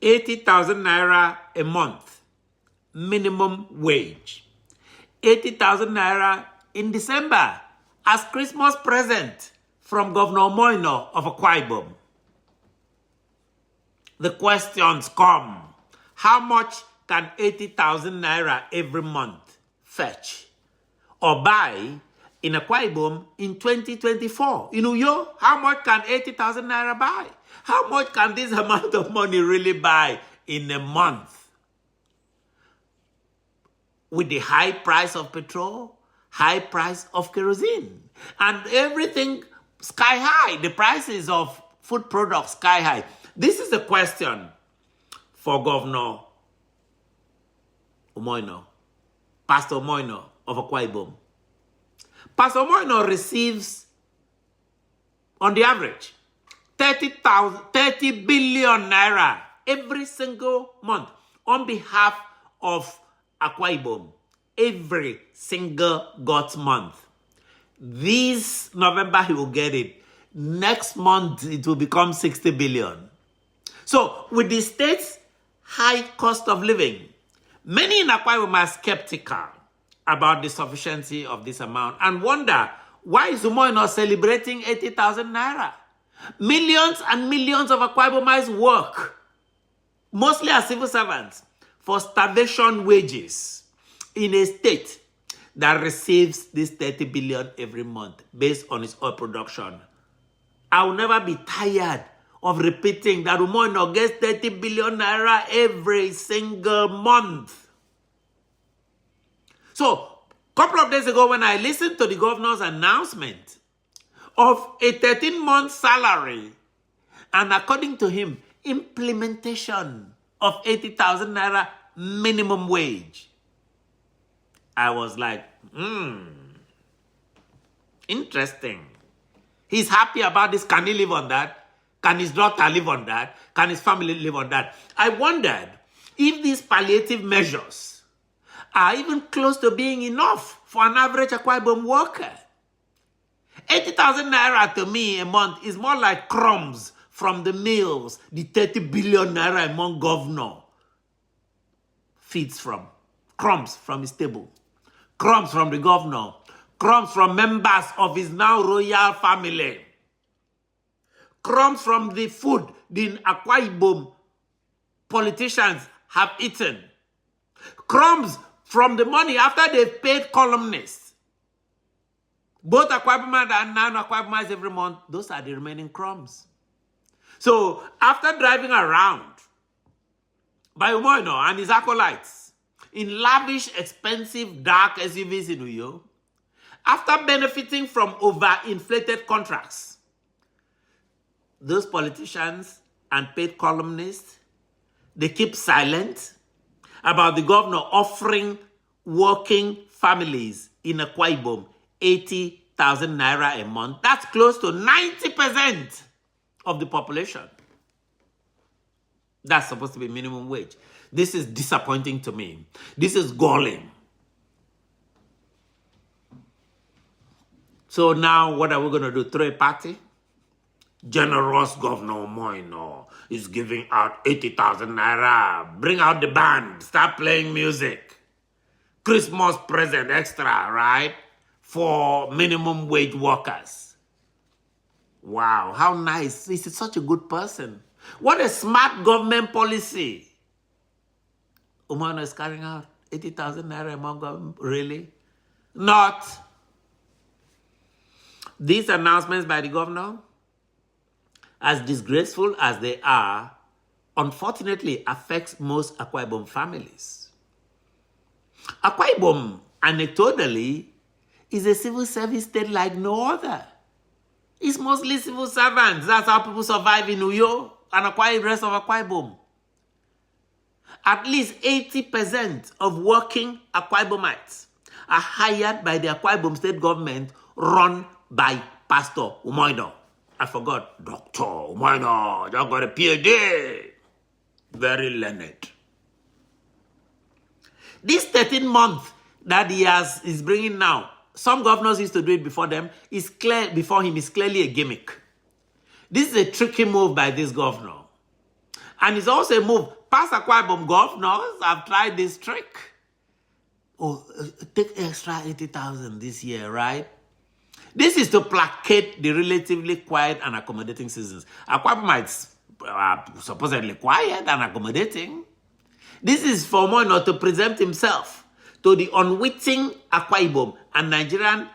80,000 naira a month, minimum wage. 80,000 naira in December as Christmas present from Governor Moino of Akwa Ibom. The questions come. How much can 80,000 naira every month fetch or buy in Akwa Ibom in 2024? In Uyo, how much can 80,000 naira buy? How much can this amount of money really buy in a month? With the high price of petrol, high price of kerosene, and everything sky high, the prices of food products sky high. This is a question for Governor Umoino, Pastor Umoino of Akwa Ibom. Pastor Umoino receives, on the average, 30 billion naira every single month on behalf of Akwa Ibom, every single God's month. This November he will get it. Next month it will become 60 billion. So with the state's high cost of living, many in Akwa Ibom are skeptical about the sufficiency of this amount and wonder why is Umoino celebrating 80,000 naira? Millions and millions of Akwa Ibomites work, mostly as civil servants, for starvation wages in a state that receives this 30 billion every month based on its oil production. I will never be tired of repeating that Umoino gets 30 billion naira every single month. So, a couple of days ago when I listened to the governor's announcement of a 13-month salary, and according to him, implementation of 80,000 naira minimum wage, I was like, interesting. He's happy about this. Can he live on that? Can his daughter live on that? Can his family live on that? I wondered if these palliative measures are even close to being enough for an average Akwa Ibom worker. 80,000 naira to me a month is more like crumbs from the mills the 30 billion naira among governor feeds from. Crumbs from his table. Crumbs from the governor. Crumbs from members of his now royal family. Crumbs from the food the Akwa Ibom politicians have eaten. Crumbs from the money after they've paid columnists. Both Akwa Ibom and non-Akwa Ibomites every month, those are the remaining crumbs. So, after driving around by Umoino and his acolytes in lavish, expensive, dark SUVs in Uyo, after benefiting from overinflated contracts, those politicians and paid columnists, they keep silent about the governor offering working families in Akwa Ibom 80,000 naira a month. That's close to 90% of the population. That's supposed to be minimum wage. This is disappointing to me. This is galling. So now what are we going to do? Throw a party? Generous Governor Moino is giving out 80,000 naira. Bring out the band. Start playing music. Christmas present extra, right? For minimum wage workers. Wow, how nice. He's such a good person. What a smart government policy. Umoino is carrying out 80,000 naira among government. Really? Not. These announcements by the governor, as disgraceful as they are, unfortunately affects most Akwa Ibom families. Akwa Ibom, anecdotally, is a civil service state like no other. It's mostly civil servants. That's how people survive in Uyo and the rest of Akwa Ibom. At least 80% of working Akwa Ibomites are hired by the Akwa Ibom state government run by Pastor Umoino. I forgot, Dr. Umoino, just got a PhD. Very learned. This 13 months that he is bringing now, some governors used to do it before them, is clearly a gimmick. This is a tricky move by this governor. And it's also a move. Past Akwa Ibom governors have tried this trick. Oh, take extra 80,000 this year, right? This is to placate the relatively quiet and accommodating citizens. Akwa Ibom is supposedly quiet and accommodating. This is for Moino to present himself to the unwitting Akwa Ibom and Nigerian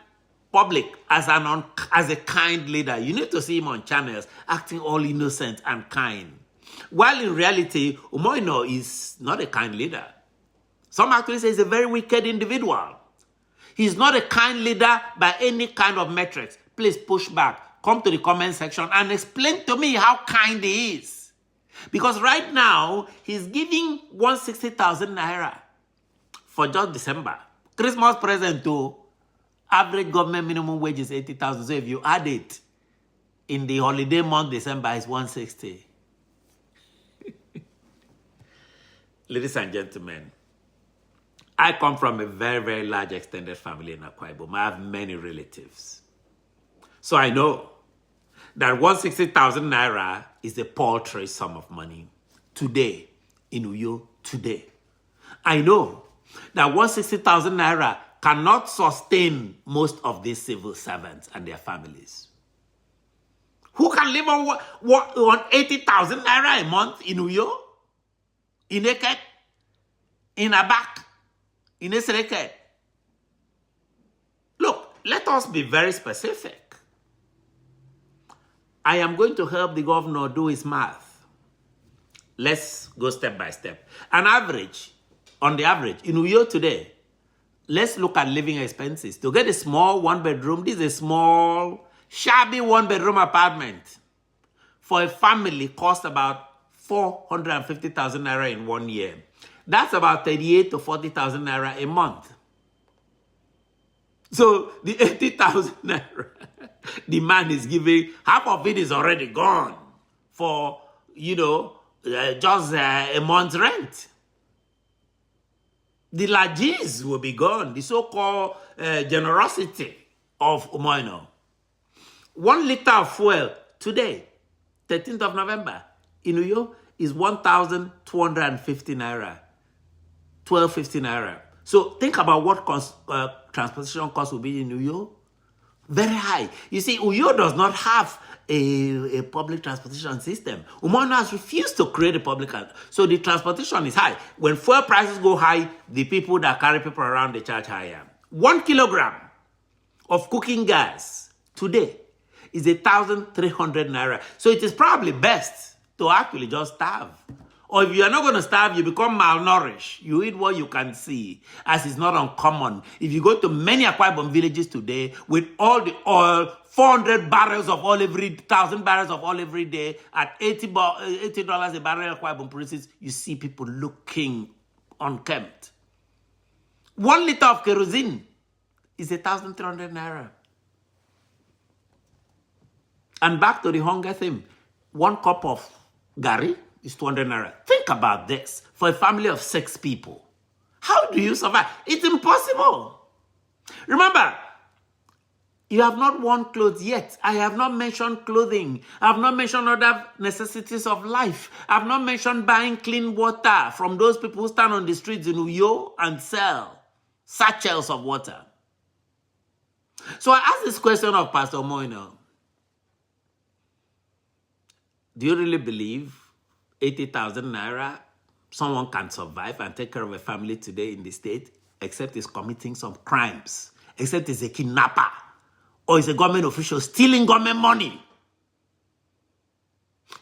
public as a kind leader. You need to see him on channels acting all innocent and kind. While in reality, Umoino is not a kind leader. Some actually say he's a very wicked individual. He's not a kind leader by any kind of metrics. Please push back. Come to the comment section and explain to me how kind he is. Because right now, he's giving 160,000 naira for just December. Christmas present to average government minimum wage is 80,000. So if you add it in the holiday month, December is 160. Ladies and gentlemen, I come from a very, very large extended family in Akwa Ibom. I have many relatives. So I know that 160,000 naira is a paltry sum of money today in Uyo today. I know that 160,000 naira cannot sustain most of these civil servants and their families. Who can live on 80,000 naira a month in Uyo? In Eket? In Abak? In Esreke? Look, let us be very specific. I am going to help the governor do his math. Let's go step by step. On the average, in Uyo today, let's look at living expenses. To get a small one-bedroom, this is a small, shabby one-bedroom apartment for a family costs about 450,000 naira in 1 year. That's about 38 to 40,000 naira a month. So the 80,000 naira the man is giving, half of it is already gone for, just a month's rent. The largesse will be gone, the so-called generosity of Umoino. 1 liter of fuel today, 13th of November, in Uyo, is 1,250 naira, 1,250 naira. So think about what transportation cost will be in Uyo. Very high. You see, Uyo does not have a public transportation system. Umoino has refused to create a public, so the transportation is high. When fuel prices go high, the people that carry people around they charge higher. 1 kilogram of cooking gas today is 1,300 naira. So it is probably best to actually just starve. Or if you are not going to starve, you become malnourished. You eat what you can see, as is not uncommon. If you go to many Akwa Ibom villages today, with all the oil, 400 barrels of oil 1,000 barrels of oil every day, at $80 a barrel Akwa Ibom prices, you see people looking unkempt. 1 liter of kerosene is 1,300 naira. And back to the hunger theme, 1 cup of gari is 200 naira. Think about this. For a family of 6 people, how do you survive? It's impossible. Remember, you have not worn clothes yet. I have not mentioned clothing. I have not mentioned other necessities of life. I have not mentioned buying clean water from those people who stand on the streets in Uyo and sell satchels of water. So I asked this question of Pastor Moino. Do you really believe 80,000 naira someone can survive and take care of a family today in the state, except he's committing some crimes, except he's a kidnapper or he's a government official stealing government money?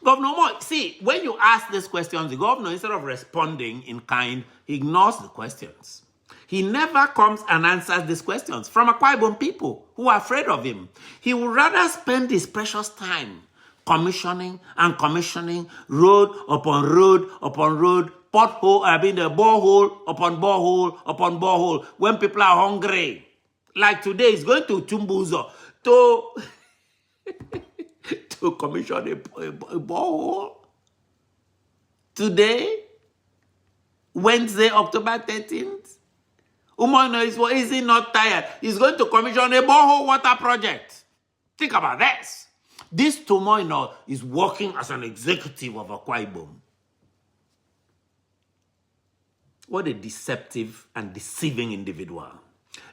Governor Mo, see, when you ask these questions, the governor, instead of responding in kind, he ignores the questions. He never comes and answers these questions from Akwa Ibom people who are afraid of him. He would rather spend his precious time commissioning and commissioning, road upon road upon road, borehole upon borehole upon borehole, when people are hungry. Like today, he's going to Chumbuzo to commission a borehole. Today, Wednesday, October 13th, Umoino is he not tired? He's going to commission a borehole water project. Think about this. This Umoino is working as an executive of Akwa Ibom. What a deceptive and deceiving individual.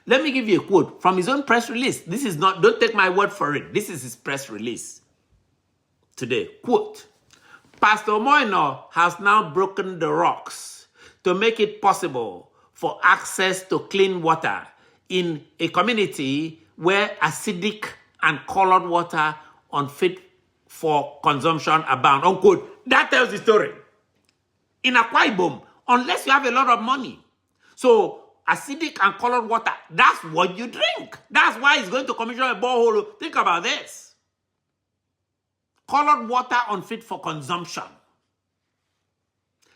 Let me give you a quote from his own press release. This is not, don't take my word for it. This is his press release today. Quote, Pastor Omoino has now broken the rocks to make it possible for access to clean water in a community where acidic and colored water unfit for consumption abound. Unquote. That tells the story. In Akwa Ibom, unless you have a lot of money. So, acidic and colored water, that's what you drink. That's why he's going to commission a borehole. Think about this. Colored water unfit for consumption.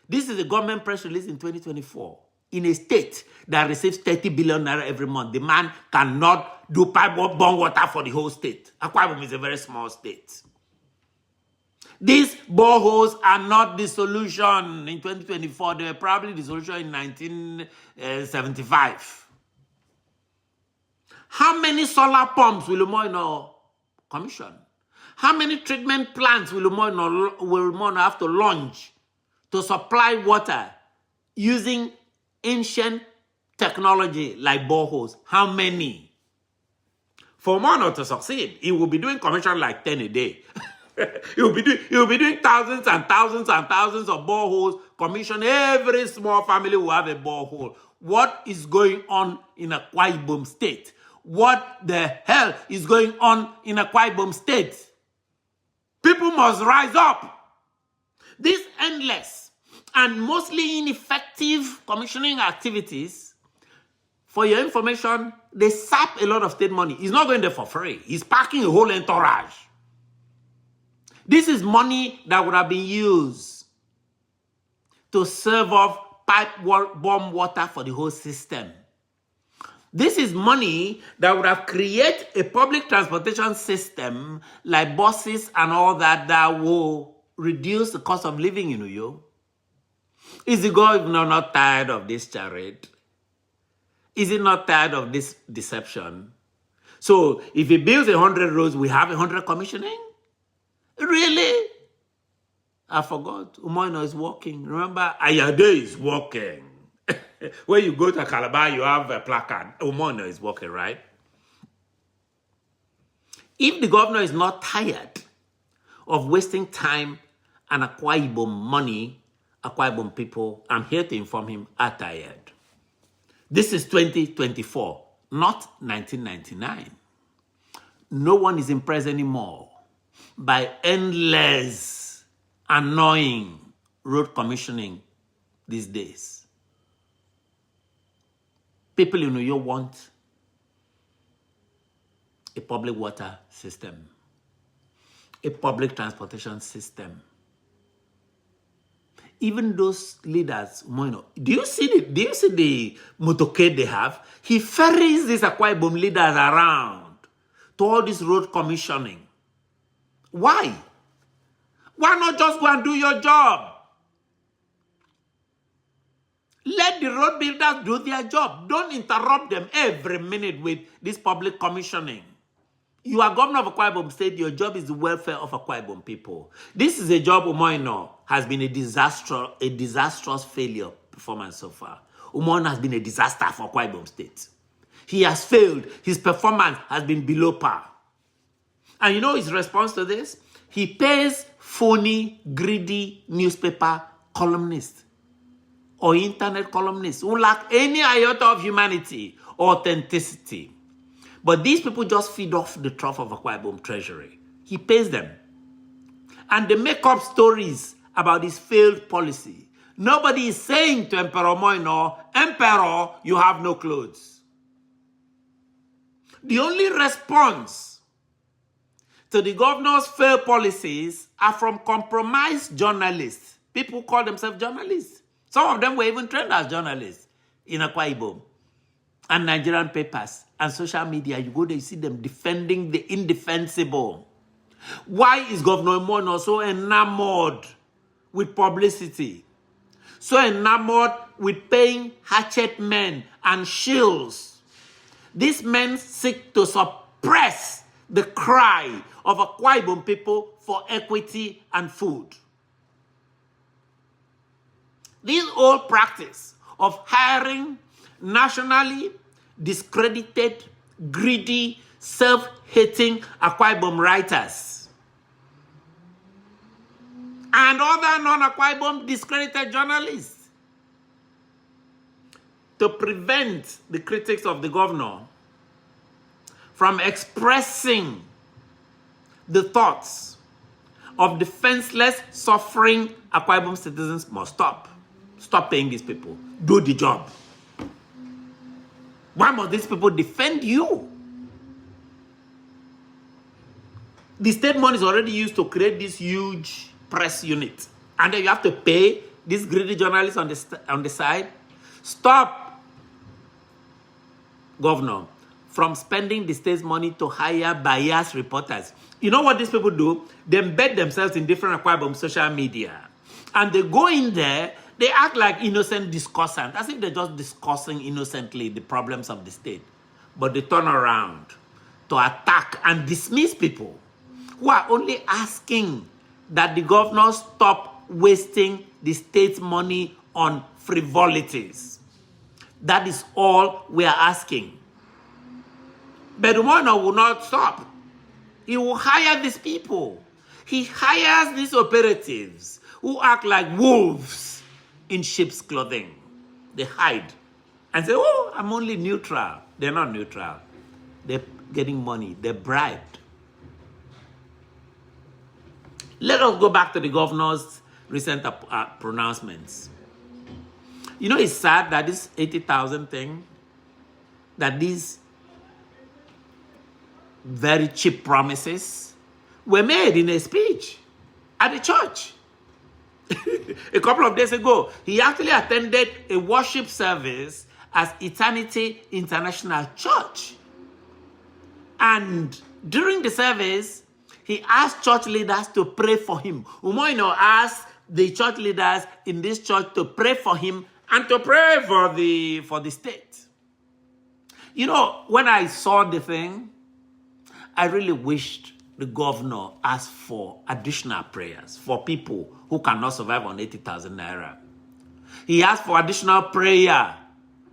This is a government press release in 2024. In a state that receives 30 billion naira every month, the man cannot do pipe-borne water for the whole state. Akwa Ibom is a very small state. These boreholes are not the solution in 2024. They were probably the solution in 1975. How many solar pumps will Umoino commission? How many treatment plants will Umoino have to launch to supply water using ancient technology like boreholes? How many? For Umoino to succeed, he will be doing commission like 10 a day. You'll be doing thousands and thousands and thousands of boreholes. Commission. Every small family will have a borehole. What is going on in Akwa Ibom State? What the hell is going on in Akwa Ibom State? People must rise up. These endless and mostly ineffective commissioning activities, for your information, they sap a lot of state money. He's not going there for free. He's packing a whole entourage. This is money that would have been used to serve off pipe-borne water for the whole system. This is money that would have created a public transportation system like buses and all that that will reduce the cost of living in Uyo. Is the governor not tired of this charade? Is he not tired of this deception? So if he builds 100 roads, we have 100 commissioning? Really? I forgot. Umoino is walking. Remember, Ayade is walking. When you go to Calabar, you have a placard. Umoino is walking, right? If the governor is not tired of wasting time and Akwa Ibom money, Akwa Ibom people, I'm here to inform him, are tired. This is 2024, not 1999. No one is impressed anymore by endless, annoying road commissioning these days. People in Uyo want a public water system, a public transportation system. Even those leaders, do you see the motorcade they have? He ferries these Akwa Ibom leaders around to all this road commissioning. Why? Why not just go and do your job? Let the road builders do their job. Don't interrupt them every minute with this public commissioning. You are governor of Akwa Ibom State. Your job is the welfare of Akwa Ibom people. This is a job Umoino has been a disastrous failure performance so far. Umoino has been a disaster for Akwa Ibom State. He has failed. His performance has been below par. And you know his response to this? He pays phony, greedy newspaper columnists or internet columnists who lack any iota of humanity or authenticity. But these people just feed off the trough of Akwa Ibom treasury. He pays them. And they make up stories about his failed policy. Nobody is saying to Emperor Moino, Emperor, you have no clothes. The only response to the governor's failed policies are from compromised journalists. People call themselves journalists. Some of them were even trained as journalists in Akwa Ibom. And Nigerian papers and social media, you go there, you see them defending the indefensible. Why is Governor Mono so enamored with publicity? So enamored with paying hatchet men and shills? These men seek to suppress the cry of Akwa Ibom people for equity and food. This old practice of hiring nationally discredited, greedy, self-hating Akwa Ibom writers and other non-Akwa Ibom discredited journalists to prevent the critics of the governor from expressing the thoughts of defenseless, suffering Akwa Ibom citizens must stop. Stop paying these people. Do the job. Why must these people defend you? The state money is already used to create this huge press unit. And then you have to pay these greedy journalists on the side. Stop, Governor, from spending the state's money to hire biased reporters. You know what these people do? They embed themselves in different Akwa Ibom social media. And they go in there, they act like innocent discussants, as if they're just discussing innocently the problems of the state. But they turn around to attack and dismiss people who are only asking that the governor stop wasting the state's money on frivolities. That is all we are asking. But the governor will not stop. He will hire these people. He hires these operatives who act like wolves in sheep's clothing. They hide and say, oh, I'm only neutral. They're not neutral. They're getting money. They're bribed. Let us go back to the governor's recent pronouncements. You know, it's sad that this 80,000 thing, that these very cheap promises were made in a speech at the church. A couple of days ago, he actually attended a worship service at Eternity International Church. And during the service, he asked church leaders to pray for him. Umoino asked the church leaders in this church to pray for him and to pray for the state. You know, when I saw the thing, I really wished the governor asked for additional prayers for people who cannot survive on 80,000 naira. He asked for additional prayer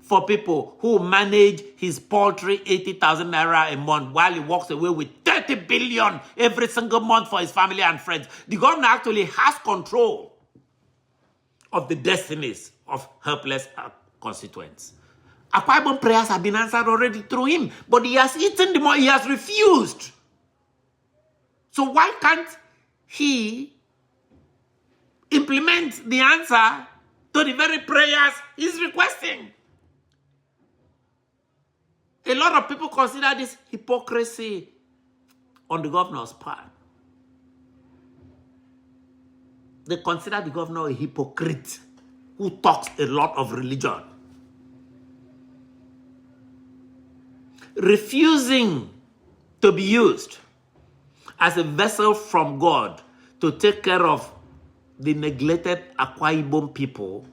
for people who manage his paltry 80,000 naira a month while he walks away with 30 billion every single month for his family and friends. The governor actually has control of the destinies of helpless constituents. Akwa Ibom prayers have been answered already through him, but he has eaten the money, he has refused. So why can't he implement the answer to the very prayers he's requesting? A lot of people consider this hypocrisy on the governor's part. They consider the governor a hypocrite who talks a lot of religion. Refusing to be used as a vessel from God to take care of the neglected Akwa Ibom people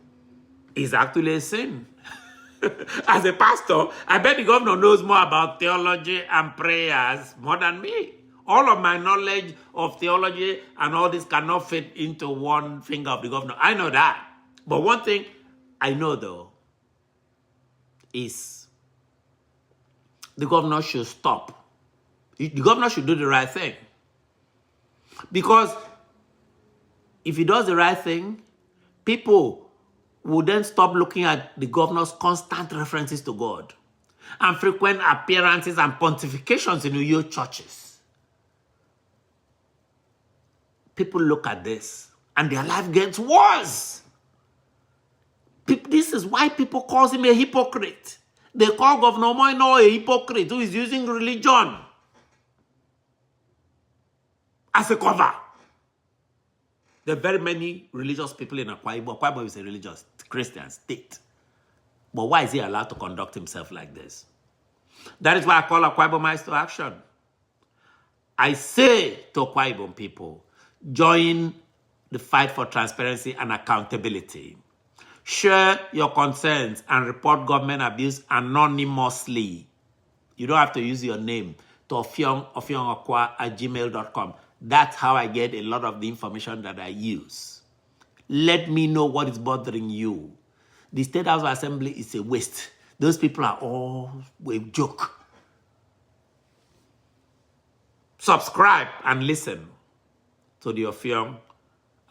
is actually a sin. As a pastor, I bet the governor knows more about theology and prayers more than me. All of my knowledge of theology and all this cannot fit into one finger of the governor. I know that. But one thing I know, though, is the governor should stop. The governor should do the right thing. Because if he does the right thing, people will then stop looking at the governor's constant references to God and frequent appearances and pontifications in your churches. People look at this and their life gets worse. This is why people call him a hypocrite. They call Governor Moino a hypocrite who is using religion as a cover. There are very many religious people in Akwa Ibom. Akwa Ibom is a religious Christian state. But why is he allowed to conduct himself like this? That is why I call Akwa Ibomites to action. I say to Akwa Ibom people, join the fight for transparency and accountability. Share your concerns and report government abuse anonymously. You don't have to use your name to Offiong Aqua at gmail.com. That's how I get a lot of the information that I use. Let me know what is bothering you. The State House of Assembly is a waste. Those people are all a joke. Subscribe and listen to the Offiong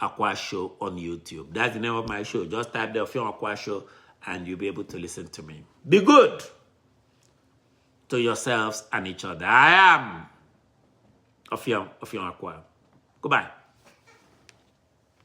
Aqua show on YouTube. That's the name of my show. Just type the Offiong Aqua show and you'll be able to listen to me. Be good to yourselves and each other. I am Offiong Aqua. Goodbye.